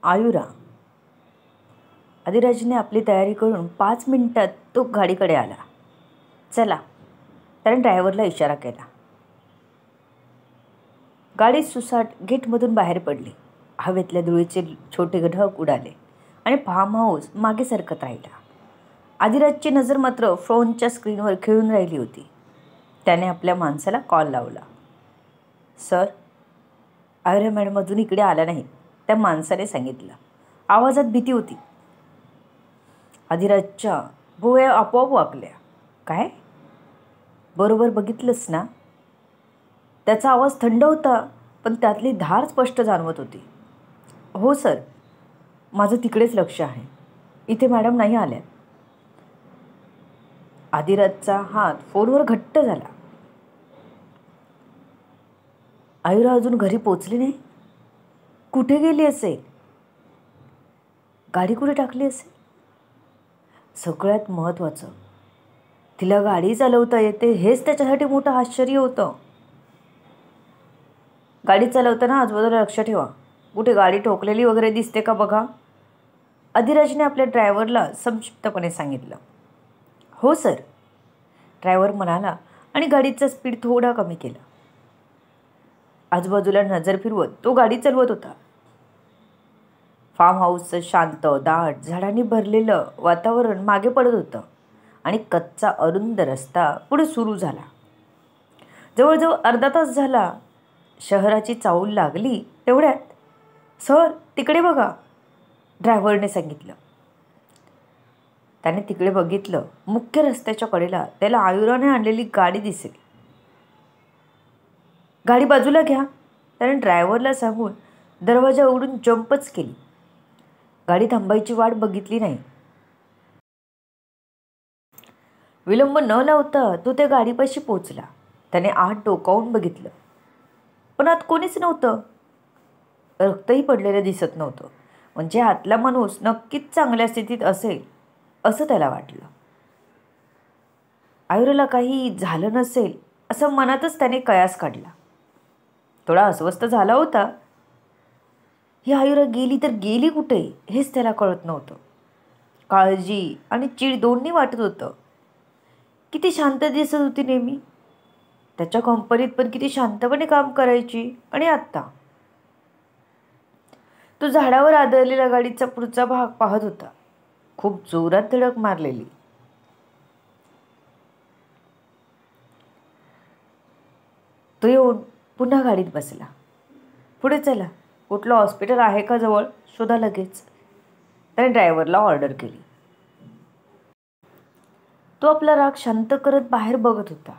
आयुरा. आदिराजने आपली तयारी करून 5 मिनिटात तो गाडीकडे आला. चला, त्याने ड्रायव्हरला इशारा केला. गाडी सुसाट गेटमधून बाहेर पडली. हवेतल्या धुळीचे छोटे ढग उडाले आणि फार्म हाऊस मागे सरकत राहिला. आदिराजची नजर मात्र फोनच्या स्क्रीनवर खेळून राहिली होती. त्याने आपल्या माणसाला कॉल लावला. सर, आयुरा मॅडम अजून इकडे आला नाही, त्या माणसाने सांगितलं. आवाजात भीती होती. आदिराजच्या भुवया आपोआप वाकल्या. काय? बरोबर बघितलंस ना? त्याचा आवाज थंड होता, पण त्यातली धार स्पष्ट जाणवत होती. हो सर, माझं तिकडेच लक्ष आहे. इथे मॅडम नाही आल्या. आदिराजचा हात फोनवर घट्ट झाला. आयुरा अजून घरी पोचली नाही? कुठे गेली असेल? गाडी कुठे टाकली असेल? सगळ्यात महत्त्वाचं, तिला गाडी चालवता येते हेच त्याच्यासाठी मोठं आश्चर्य होतं. गाडी चालवताना आजूबाजूला लक्ष ठेवा. कुठे गाडी ठोकलेली वगैरे दिसते का बघा. आदिराजने आपल्या ड्रायव्हरला संक्षिप्तपणे सांगितलं. हो सर, ड्रायव्हर म्हणाला आणि गाडीचा स्पीड थोडा कमी केला. आजूबाजूला नजर फिरवत तो गाडी चालवत होता. फार्म हाऊसचं शांत, दाट झाडांनी भरलेलं वातावरण मागे पडत होतं आणि कच्चा अरुंद रस्ता पुढे सुरू झाला. जवळजवळ अर्धा तास झाला. शहराची चाहूल लागली तेवढ्यात, सर तिकडे बघा, ड्रायव्हरने सांगितलं. त्याने तिकडे बघितलं. मुख्य रस्त्याच्या कडेला त्याला आयुराने आणलेली गाडी दिसली. गाडी बाजूला घ्या, त्याने ड्रायव्हरला सांगून दरवाजा उघडून जंपच केली. गाडी थांबायची वाट बघितली नाही. विलंब न लावता तो त्या गाडीपाशी पोचला. त्याने आत डोकावून बघितलं, पण आत कोणीच नव्हतं. रक्तही पडलेलं दिसत नव्हतं. म्हणजे आतला माणूस नक्कीच चांगल्या स्थितीत असेल असं त्याला वाटलं. आयुराला काही झालं नसेल असं मनातच त्याने कयास काढला. थोडा अस्वस्थ झाला होता. ही आयुरा गेली तर गेली कुठे हेच त्याला कळत नव्हतं. काळजी आणि चीड दोन्ही वाटत होतं. किती शांत दिसत होती नेहमी. त्याच्या कंपनीत पण किती शांतपणे काम करायची. आणि आत्ता तो झाडावर आदळलेल्या गाडीचा पुढचा भाग पाहत होता. खूप जोरात धडक मारलेली. तो येऊन पुन्हा गाडीत बसला. पुढे चला, कुठलं हॉस्पिटल आहे का जवळ शोधा लगेच, त्याने ड्रायव्हरला ऑर्डर केली. तो आपला राग शांत करत बाहेर बघत होता.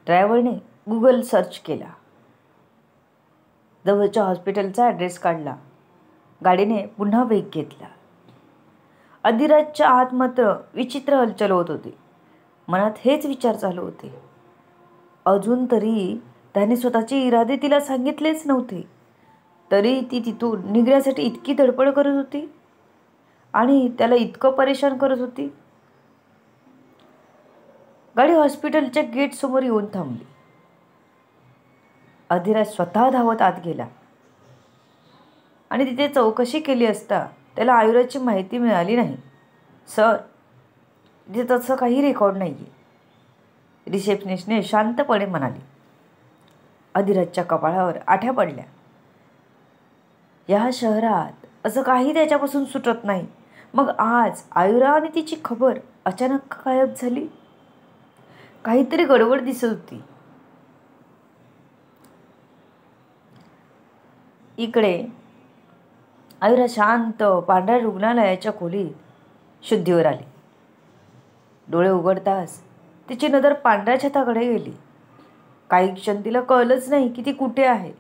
ड्रायव्हरने गुगल सर्च केला. जवळच्या हॉस्पिटलचा ॲड्रेस काढला. गाडीने पुन्हा वेग घेतला. आदिराजच्या आत मात्र विचित्र हलचल होत होती. मनात हेच विचार चालू होते. अजून तरी त्याने स्वतःचे इरादे तिला सांगितलेच नव्हते, तरी ती तिथून निघण्यासाठी इतकी धडपड करत होती आणि त्याला इतकं परेशान करत होती. गाडी हॉस्पिटलच्या गेटसमोर येऊन थांबली. आदिराज स्वतः धावत आत गेला आणि तिथे चौकशी केली असता त्याला आयुराची माहिती मिळाली नाही. सर, तिथे तसं काही रेकॉर्ड नाही आहे, रिसेप्शनिस्टने शांतपणे म्हणाली. आदिराजच्या कपाळावर आठ्या पडल्या. या शहरात असं काही त्याच्यापासून सुटत नाही. मग आज आयुरा आणि तिची खबर अचानक गायब झाली. काहीतरी गडबड दिसत होती. इकडे आयुरा शांत पांढऱ्या रुग्णालयाच्या खोलीत शुद्धीवर आली. डोळे उघडताच तिची नजर पांढऱ्या छताकडे गेली. काही क्षण तिला कळलंच नाही की ती कुठे आहे.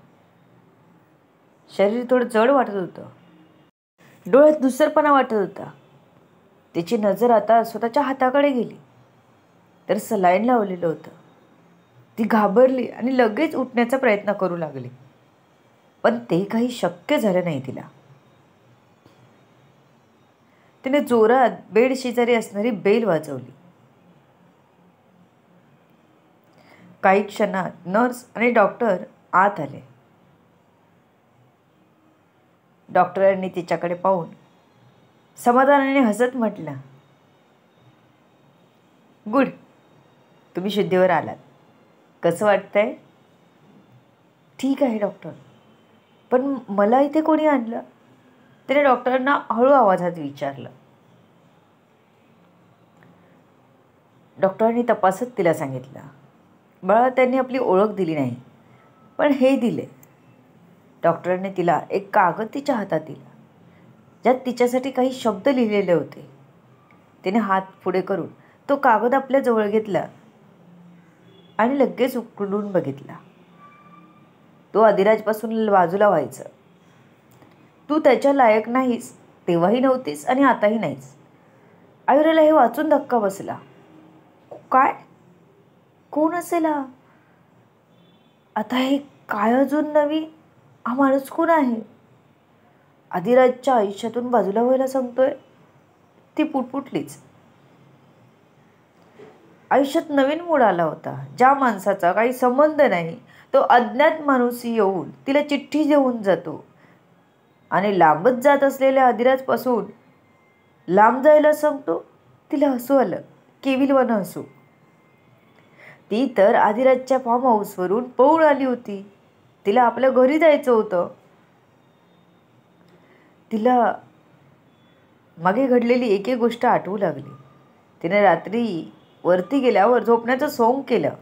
शरीर थोडं जड वाटत होतं. डोळ्यात दुसरपणा वाटत होता. तिची नजर आता स्वतःच्या हाताकडे गेली तर सलाईन लावलेलं होतं. ती घाबरली आणि लगेच उठण्याचा प्रयत्न करू लागली, पण ते काही शक्य झालं नाही तिला. तिने जोरात बेड शेजारी असणारी बेल वाजवली. काही क्षणात नर्स आणि डॉक्टर आत आले. डॉक्टरांनी तिच्याकडे पाहून समाधानाने हसत म्हटलं, गुड, तुम्ही शुद्धीवर आलात. कसं वाटतंय? ठीक आहे डॉक्टर, पण मला इथे कोणी आणलं? त्याने डॉक्टरांना हळू आवाजात विचारलं. डॉक्टरांनी तपासत तिला सांगितलं. बाळा, त्यांनी आपली ओळख दिली नाही, पण हे दिले. डॉक्टरांनी तिला एक कागद तिच्या हातात दिला, ज्यात तिच्यासाठी काही शब्द लिहिलेले होते. तिने हात पुढे करून तो कागद आपल्या जवळ घेतला आणि लगेच उकडून बघितला. तो अधिराजपासून बाजूला व्हायचा. तू त्याच्या लायक नाहीस, तेव्हाही नव्हतीस आणि आताही नाहीस. आयुराला हे वाचून धक्का बसला. काय? कोण असेल हा? आता हे काय अजून नवीन? हा माणूस कोण आहे? अधिराजच्या आयुष्यातून बाजूला व्हायला सांगतोय? ती पुटपुटलीच. आयुष्यात नवीन मूड आला होता, ज्या माणसाचा काही संबंध नाही. तो अज्ञात माणूस येऊन तिला चिठ्ठी देऊन जातो आणि लांबच जात असलेल्या अधिराजपासून लांब जायला सांगतो. तिला हसू आलं, केविलवानं हसू. ती तर अधिराजच्या फार्म हाऊसवरून पळून आली होती. तिला आपल्या घरी जायचं होतं. तिला मागे घडलेली एक एक गोष्ट आठवू लागली. तिने रात्री वरती गेल्यावर झोपण्याचं सोंग केलं.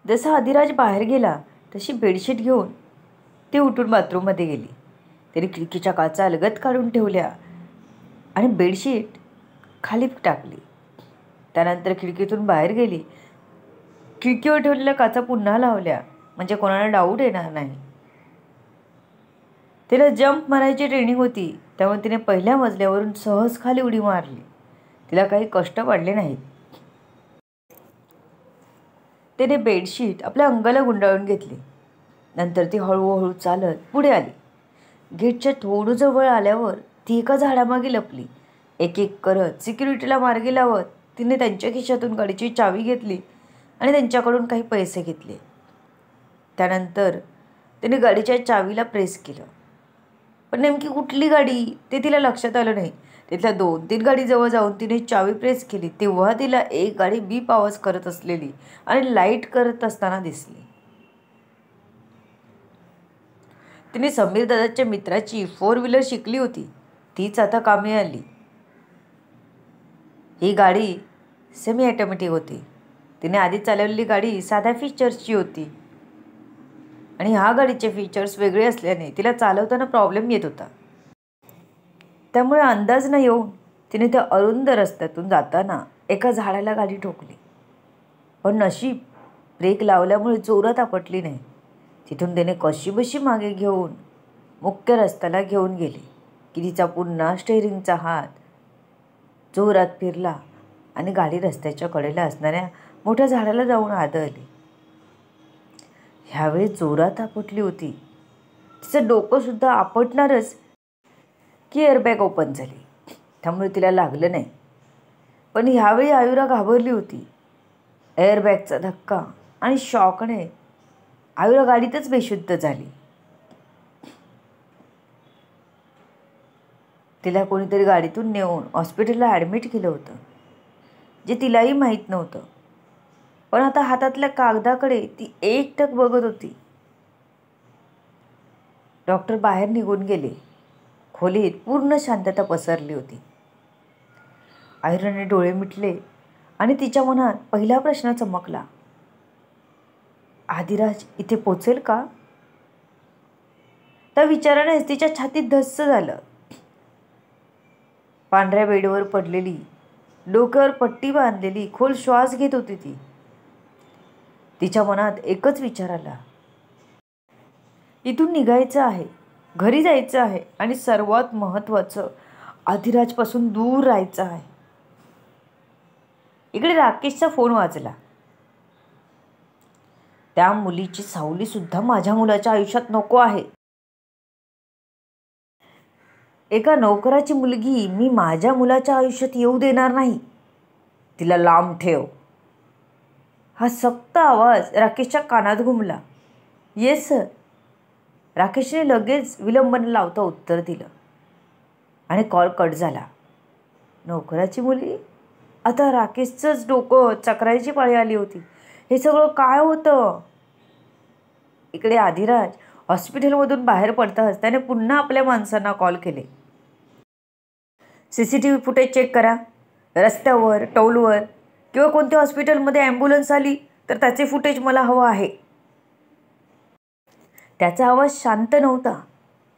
जसा अधिराज बाहेर गेला तशी बेडशीट घेऊन ती उठून बाथरूममध्ये गेली. तिने खिडकीच्या काचा अलगद काढून ठेवल्या आणि बेडशीट खाली टाकली. त्यानंतर खिडकीतून बाहेर गेली. खिडकीवर ठेवलेल्या काचा पुन्हा लावल्या, म्हणजे कोणाला डाऊट येणार नाही. तिला जंप मारायची ट्रेनिंग होती, त्यामुळे तिने पहिल्या मजल्यावरून सहज खाली उडी मारली. तिला काही कष्ट पडले नाहीत. तिने बेडशीट आपल्या अंगाला गुंडाळून घेतली. नंतर ती हळूहळू चालत पुढे आली. गेटच्या थोडं जवळ आल्यावर ती एका झाडामागे लपली. एक एक करत सिक्युरिटीला मार्गी लावत तिने त्यांच्या खिशातून गाडीची चावी घेतली आणि त्यांच्याकडून काही पैसे घेतले. त्यानंतर तिने गाडीच्या चावीला प्रेस केलं, पण नेमकी कुठली गाडी ते तिला लक्षात आलं नाही. तिथल्या 2-3 गाडीजवळ जाऊन तिने चावी प्रेस केली, तेव्हा तिला एक गाडी बीप आवाज करत असलेली आणि लाईट करत असताना दिसली. तिने समीर दादाच्या मित्राची 4 व्हीलर शिकली होती, तीच आता कामी आली. ही गाडी सेमी ऑटोमॅटिक होती. तिने आधी चालवलेली गाडी साध्या फीचर्सची होती आणि ह्या गाडीचे फीचर्स वेगळे असल्याने तिला चालवताना प्रॉब्लेम येत होता. त्यामुळे अंदाज न येऊन तिने त्या अरुंद रस्त्यातून जाताना एका झाडाला गाडी ठोकली. पण नशीब ब्रेक लावल्यामुळे जोरात आपटली नाही. तिथून तिने कशीबशी मागे घेऊन मुख्य रस्त्याला घेऊन गेली की तिचा पुन्हा स्टेअरिंगचा हात जोरात फिरला आणि गाडी रस्त्याच्या कडेला असणाऱ्या मोठ्या झाडाला जाऊन आदळली. ह्यावेळी जोरात आपटली होती. तिचं डोकंसुद्धा आपटणारच की एअरबॅग ओपन झाली, त्यामुळे तिला लागलं नाही. पण ह्यावेळी आयुरा घाबरली होती. एअरबॅगचा धक्का आणि शॉकने आयुरा गाडीतच बेशुद्ध झाली. तिला कोणीतरी गाडीतून नेऊन हॉस्पिटलला ॲडमिट केलं होतं, जे तिलाही माहीत नव्हतं. पण आता हातातल्या कागदाकडे ती एकटक बघत होती. डॉक्टर बाहेर निघून गेले. खोलीत पूर्ण शांतता पसरली होती. आयुराने डोळे मिटले आणि तिच्या मनात पहिला प्रश्न चमकला, अधिराज इथे पोचेल का? त्या विचारानेच तिच्या छातीत धस्स झालं. पांढऱ्या बेडवर पडलेली, डोक्यावर पट्टी बांधलेली खोल श्वास घेत होती ती. तिच्या मनात एकच विचार आला, इथून निघायचं आहे, घरी जायचं आहे आणि सर्वात महत्त्वाचं अधिराजपासून दूर राहायचं आहे. इकडे राकेशचा फोन वाजला. त्या मुलीची सावलीसुद्धा माझ्या मुलाच्या आयुष्यात नको आहे. एका नोकराची मुलगी मी माझ्या मुलाच्या आयुष्यात येऊ देणार नाही. तिला लांब ठेव. हा सक्त आवाज राकेशच्या कानात घुमला. Yes sir. राकेशने लगेच विलंबन लावता उत्तर दिलं आणि कॉल कट झाला. नोकराची मुली? आता राकेशचंच डोकं चक्रायची पाळी आली होती. हे सगळं काय होतं? इकडे आदिराज हॉस्पिटलमधून बाहेर पडताच त्याने पुन्हा आपल्या माणसांना कॉल केले. CCTV फुटेज चेक करा. रस्त्यावर, टोलवर किंवा कोणत्या हॉस्पिटलमध्ये ॲम्ब्युलन्स आली तर त्याचे फुटेज मला हवं आहे. त्याचा आवाज शांत नव्हता.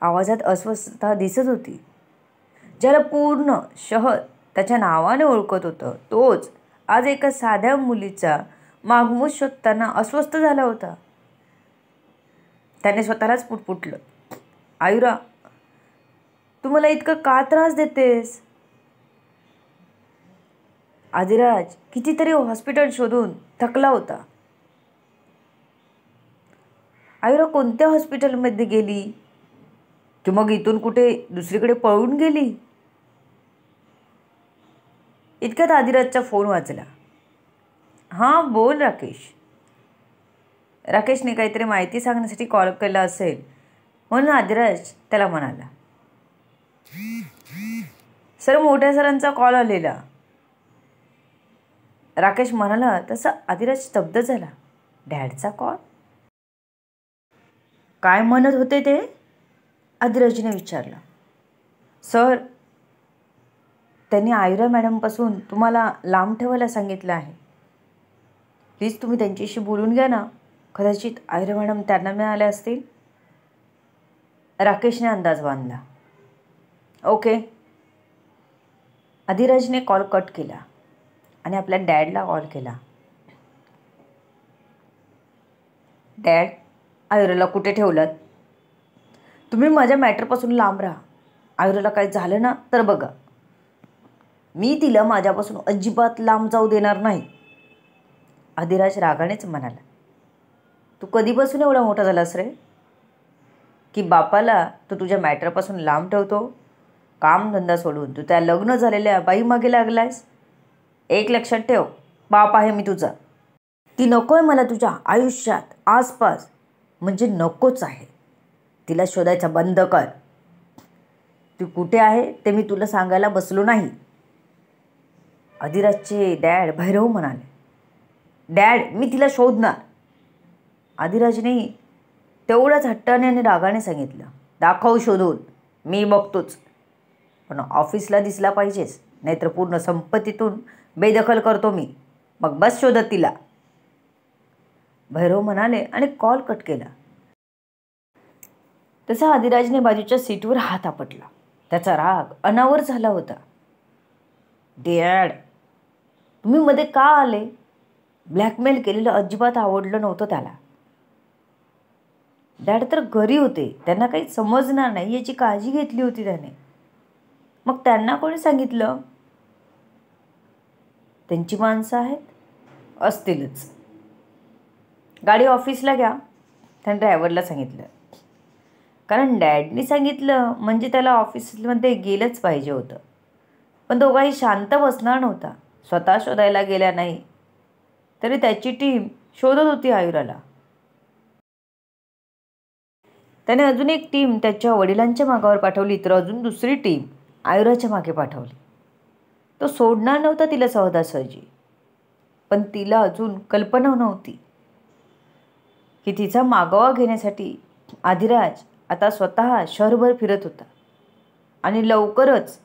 आवाजात अस्वस्थता दिसत होती. ज्याला पूर्ण शहर त्याच्या नावाने ओळखत होतं तोच आज एका साध्या मुलीचा मागमूस शोधताना अस्वस्थ झाला होता. त्याने स्वतःलाच पुटपुटलं, आयुरा, तू मला इतकं का त्रास देतेस? आदिराज कितीतरी हॉस्पिटल शोधून थकला होता. आयुरा कोणत्या हॉस्पिटलमध्ये गेली? की मग इथून कुठे दुसरीकडे पळून गेली? इतक्यात आदिराजचा फोन वाजला. हां बोल राकेश. राकेशने काहीतरी माहिती सांगण्यासाठी कॉल केला असेल म्हणून आदिराज त्याला म्हणाला. सर मोठ्या सरांचा कॉल आलेला. राकेश म्हणाला तसा आदिराज स्तब्ध झाला. डॅडचा कॉल? काय म्हणत होते ते? आदिराजने विचारलं. सर त्यांनी आयुरा मॅडमपासून तुम्हाला लांब ठेवायला सांगितलं आहे. प्लीज तुम्ही त्यांच्याशी बोलून घ्या ना. कदाचित आयुरा मॅडम त्यांना मिळाल्या असतील. राकेशने अंदाज बांधला. ओके. आदिराजने कॉल कट केला आणि आपल्या डॅडला कॉल केला. डॅड, आयुराला कुठे ठेवलात? तुम्ही माझ्या मॅटरपासून लांब राहा. आयुराला काही झालं ना तर बघा, मी तिला माझ्यापासून अजिबात लांब जाऊ देणार नाही. आदिराज रागानेच म्हणाला. तू कधीपासून एवढा मोठा झालास रे की बापाला तू तुझ्या मॅटरपासून लांब ठेवतो? कामधंदा सोडून तू त्या लग्न झालेल्या बाई मागे लागलायस. एक लक्षात ठेव, बाप आहे मी तुझा. ती नको आहे मला तुझ्या आयुष्यात आसपास, म्हणजे नकोच आहे. तिला शोधायचं बंद कर. ती कुठे आहे ते मी तुला सांगायला बसलो नाही. आदिराजचे डॅड भैरव म्हणाले. डॅड, मी तिला शोधणार. आदिराजने तेवढ्याच हट्टाने आणि रागाने सांगितलं. दाखव शोधून, मी बघतोच. पण ऑफिसला दिसला पाहिजेस, नाहीतर पूर्ण संपत्तीतून बेदखल करतो मी. मग बस शोधत तिला. भैरव म्हणाले आणि कॉल कट केला. तसा आदिराजने बाजूच्या सीटवर हात आपटला. त्याचा राग अनावर झाला होता. डॅड, तुम्ही मध्ये का आले? ब्लॅकमेल केलेलं अजिबात आवडलं नव्हतं त्याला. डॅड तर घरी होते, त्यांना काही समजणार नाही याची काळजी घेतली होती त्याने. मग त्यांना कोणी सांगितलं? त्यांची माणसं आहेत? असतीलच. गाडी ऑफिसला घ्या, त्याने ड्रायव्हरला सांगितलं. कारण डॅडनी सांगितलं म्हणजे त्याला ऑफिसमध्ये गेलंच पाहिजे होतं. पण तो काही शांत बसणार नव्हता. स्वतः शोधायला गेला नाही तरी त्याची टीम शोधत होती आयुराला. त्याने अजून एक टीम त्याच्या वडिलांच्या मागावर पाठवली तर अजून दुसरी टीम आयुराच्या मागे पाठवली. तो सोडणार नव्हता तिला सहजासहजी. पण तिला अजून कल्पना नव्हती की तिचा मागोवा घेण्यासाठी आदिराज आता स्वतः शहरभर फिरत होता आणि लवकरच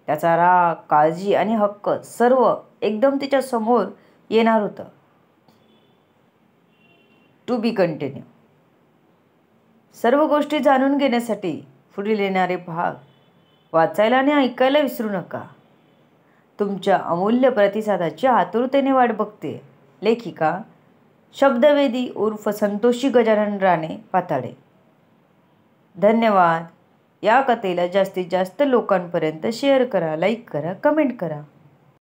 त्याचा राग, काळजी आणि हक्क सर्व एकदम तिच्या समोर येणार होतं. To be continued. सर्व गोष्टी जाणून घेण्यासाठी पुढील येणारे भाग वाचायला आणि ऐकायला विसरू नका. तुमच्या अमूल्य प्रतिसादाची आतुरतेने वाट बघते. लेखिका शब्दवेदी उर्फ संतोषी गजानन राणे पाताडे. धन्यवाद. या कथेला जास्तीत जास्त लोकांपर्यंत शेअर करा, लाईक करा, कमेंट करा.